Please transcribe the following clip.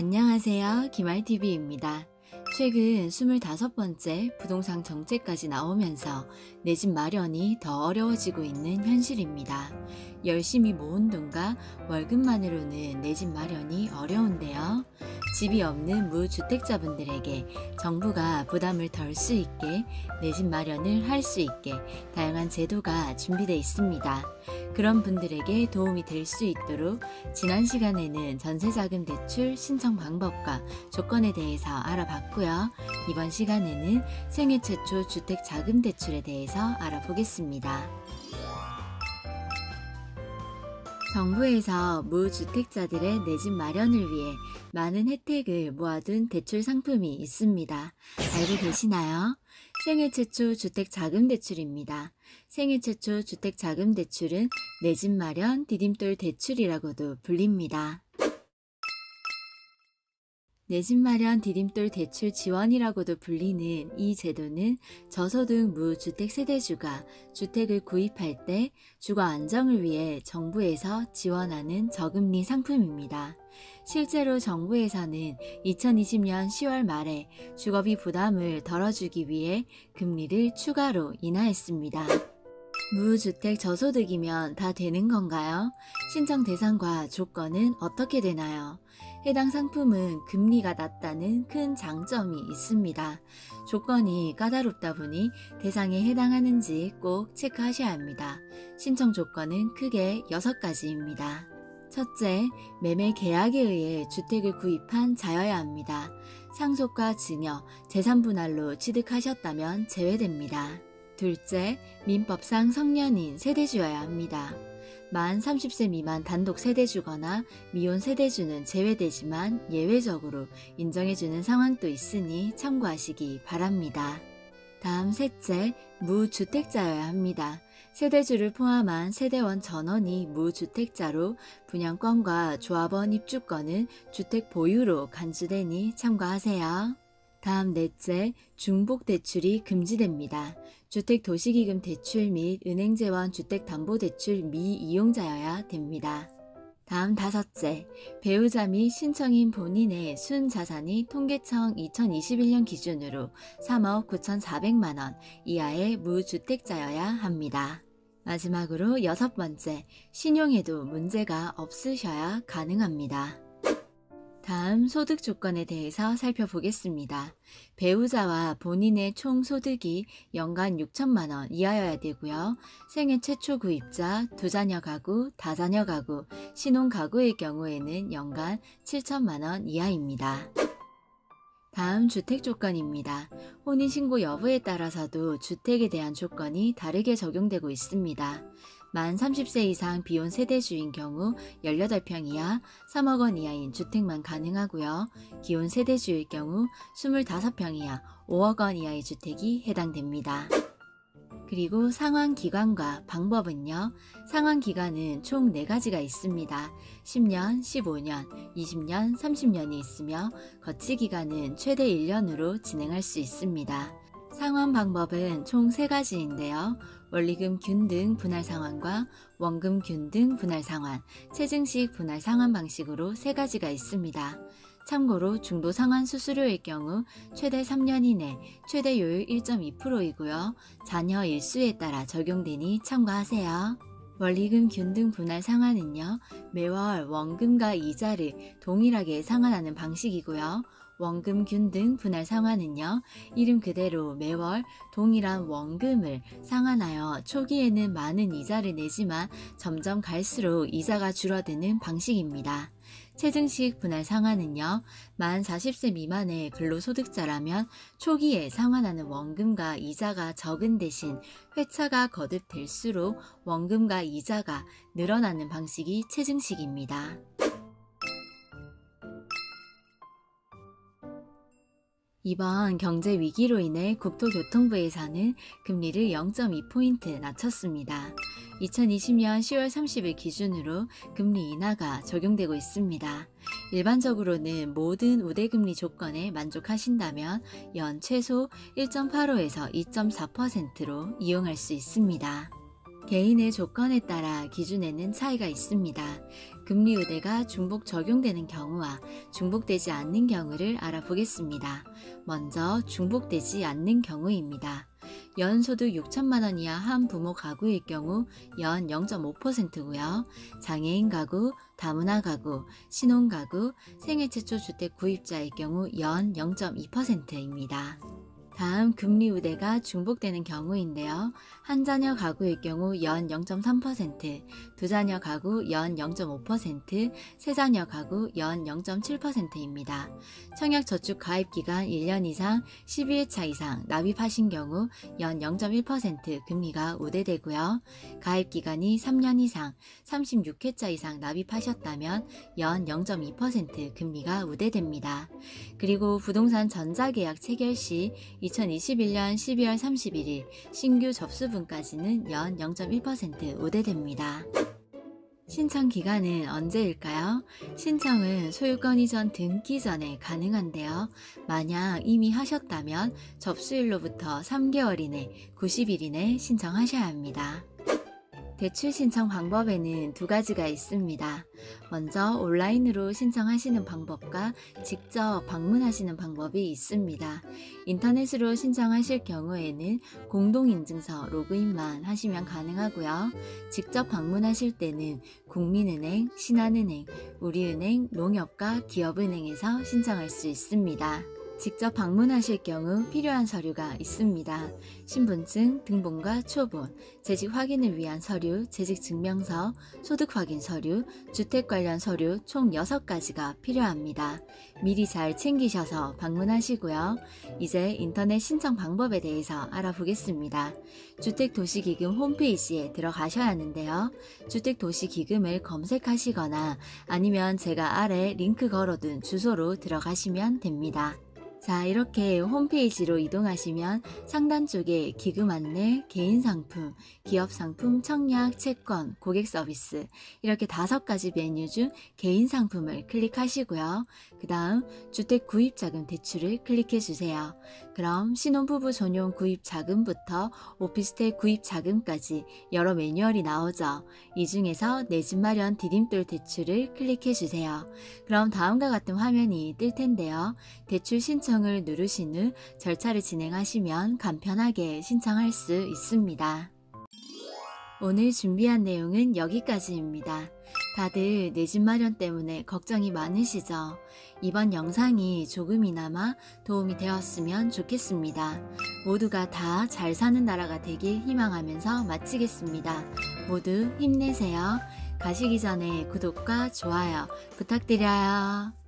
안녕하세요. 김알TV입니다. 최근 25번째 부동산 정책까지 나오면서 내 집 마련이 더 어려워지고 있는 현실입니다. 열심히 모은 돈과 월급만으로는 내 집 마련이 어려운데요. 집이 없는 무주택자분들에게 정부가 부담을 덜 수 있게 내 집 마련을 할 수 있게 다양한 제도가 준비되어 있습니다. 그런 분들에게 도움이 될 수 있도록 지난 시간에는 전세자금 대출 신청 방법과 조건에 대해서 알아봤고요. 이번 시간에는 생애 최초 주택자금 대출에 대해서 알아보겠습니다. 정부에서 무주택자들의 내 집 마련을 위해 많은 혜택을 모아둔 대출 상품이 있습니다. 알고 계시나요? 생애 최초 주택자금 대출입니다. 생애 최초 주택자금 대출은 내 집 마련 디딤돌 대출이라고도 불립니다. 내 집 마련 디딤돌 대출 지원이라고도 불리는 이 제도는 저소득 무주택 세대주가 주택을 구입할 때 주거 안정을 위해 정부에서 지원하는 저금리 상품입니다. 실제로 정부에서는 2020년 10월 말에 주거비 부담을 덜어주기 위해 금리를 추가로 인하했습니다. 무주택 저소득이면 다 되는 건가요? 신청 대상과 조건은 어떻게 되나요? 해당 상품은 금리가 낮다는 큰 장점이 있습니다. 조건이 까다롭다 보니 대상에 해당하는지 꼭 체크하셔야 합니다. 신청 조건은 크게 6가지입니다. 첫째, 매매 계약에 의해 주택을 구입한 자여야 합니다. 상속과 증여, 재산 분할로 취득하셨다면 제외됩니다. 둘째, 민법상 성년인 세대주여야 합니다. 만 30세 미만 단독 세대주거나 미혼 세대주는 제외되지만 예외적으로 인정해주는 상황도 있으니 참고하시기 바랍니다. 다음 셋째, 무주택자여야 합니다. 세대주를 포함한 세대원 전원이 무주택자로 분양권과 조합원 입주권은 주택 보유로 간주되니 참고하세요. 다음 넷째, 중복대출이 금지됩니다. 주택도시기금 대출 및 은행재원 주택담보대출 미이용자여야 됩니다. 다음 다섯째, 배우자 및 신청인 본인의 순자산이 통계청 2021년 기준으로 3억 9,400만원 이하의 무주택자여야 합니다. 마지막으로 6번째, 신용에도 문제가 없으셔야 가능합니다. 다음 소득 조건에 대해서 살펴보겠습니다. 배우자와 본인의 총 소득이 연간 6천만원 이하여야 되고요. 생애 최초 구입자, 2자녀 가구, 다자녀 가구, 신혼 가구의 경우에는 연간 7천만원 이하입니다. 다음 주택 조건입니다. 혼인신고 여부에 따라서도 주택에 대한 조건이 다르게 적용되고 있습니다. 만 30세 이상 비혼 세대주인 경우 18평 이하 3억원 이하인 주택만 가능하고요. 기혼 세대주일 경우 25평 이하 5억원 이하의 주택이 해당됩니다. 그리고 상환기간과 방법은요. 상환기간은 총 4가지가 있습니다. 10년, 15년, 20년, 30년이 있으며 거치기간은 최대 1년으로 진행할 수 있습니다. 상환 방법은 총 3가지인데요. 원리금 균등 분할 상환과 원금 균등 분할 상환, 체증식 분할 상환 방식으로 3가지가 있습니다. 참고로 중도 상환 수수료일 경우 최대 3년 이내 최대 요율 1.2%이고요. 자녀 일수에 따라 적용되니 참고하세요. 원리금 균등 분할 상환은요. 매월 원금과 이자를 동일하게 상환하는 방식이고요. 원금 균등 분할 상환은요. 이름 그대로 매월 동일한 원금을 상환하여 초기에는 많은 이자를 내지만 점점 갈수록 이자가 줄어드는 방식입니다. 체증식 분할 상환은요. 만 40세 미만의 근로소득자라면 초기에 상환하는 원금과 이자가 적은 대신 회차가 거듭될수록 원금과 이자가 늘어나는 방식이 체증식입니다. 이번 경제 위기로 인해 국토교통부에서는 금리를 0.2포인트 낮췄습니다. 2020년 10월 30일 기준으로 금리 인하가 적용되고 있습니다. 일반적으로는 모든 우대금리 조건에 만족하신다면 연 최소 1.85에서 2.4%로 이용할 수 있습니다. 개인의 조건에 따라 기준에는 차이가 있습니다. 금리 우대가 중복 적용되는 경우와 중복되지 않는 경우를 알아보겠습니다. 먼저 중복되지 않는 경우입니다. 연소득 6천만 원 이하 한 부모 가구일 경우 연 0.5%고요. 장애인 가구, 다문화 가구, 신혼 가구, 생애 최초 주택 구입자일 경우 연 0.2%입니다. 다음 금리 우대가 중복되는 경우인데요. 한 자녀 가구일 경우 연 0.3%, 두 자녀 가구 연 0.5%, 세 자녀 가구 연 0.7%입니다. 청약저축 가입기간 1년 이상 12회차 이상 납입하신 경우 연 0.1% 금리가 우대되고요. 가입기간이 3년 이상 36회차 이상 납입하셨다면 연 0.2% 금리가 우대됩니다. 그리고 부동산 전자계약 체결 시 2021년 12월 31일 신규 접수분까지는 연 0.1% 우대됩니다. 신청 기간은 언제일까요? 신청은 소유권 이전 등기 전에 가능한데요. 만약 이미 하셨다면 접수일로부터 3개월 이내 90일 이내 신청하셔야 합니다. 대출 신청 방법에는 두 가지가 있습니다. 먼저 온라인으로 신청하시는 방법과 직접 방문하시는 방법이 있습니다. 인터넷으로 신청하실 경우에는 공동인증서 로그인만 하시면 가능하고요. 직접 방문하실 때는 국민은행, 신한은행, 우리은행, 농협과 기업은행에서 신청할 수 있습니다. 직접 방문하실 경우 필요한 서류가 있습니다. 신분증, 등본과 초본, 재직 확인을 위한 서류, 재직증명서, 소득 확인 서류, 주택 관련 서류 총 6가지가 필요합니다. 미리 잘 챙기셔서 방문하시고요. 이제 인터넷 신청 방법에 대해서 알아보겠습니다. 주택도시기금 홈페이지에 들어가셔야 하는데요. 주택도시기금을 검색하시거나 아니면 제가 아래 링크 걸어둔 주소로 들어가시면 됩니다. 자, 이렇게 홈페이지로 이동하시면 상단 쪽에 기금 안내, 개인 상품, 기업 상품, 청약, 채권, 고객 서비스 이렇게 5가지 메뉴 중 개인 상품을 클릭하시고요. 그 다음 주택 구입자금 대출을 클릭해 주세요. 그럼 신혼부부 전용 구입자금부터 오피스텔 구입자금까지 여러 매뉴얼이 나오죠. 이 중에서 내 집 마련 디딤돌 대출을 클릭해 주세요. 그럼 다음과 같은 화면이 뜰 텐데요. 대출 신청을 누르신 후 절차를 진행하시면 간편하게 신청할 수 있습니다. 오늘 준비한 내용은 여기까지입니다. 다들 내 집 마련 때문에 걱정이 많으시죠? 이번 영상이 조금이나마 도움이 되었으면 좋겠습니다. 모두가 다 잘 사는 나라가 되길 희망하면서 마치겠습니다. 모두 힘내세요. 가시기 전에 구독과 좋아요 부탁드려요.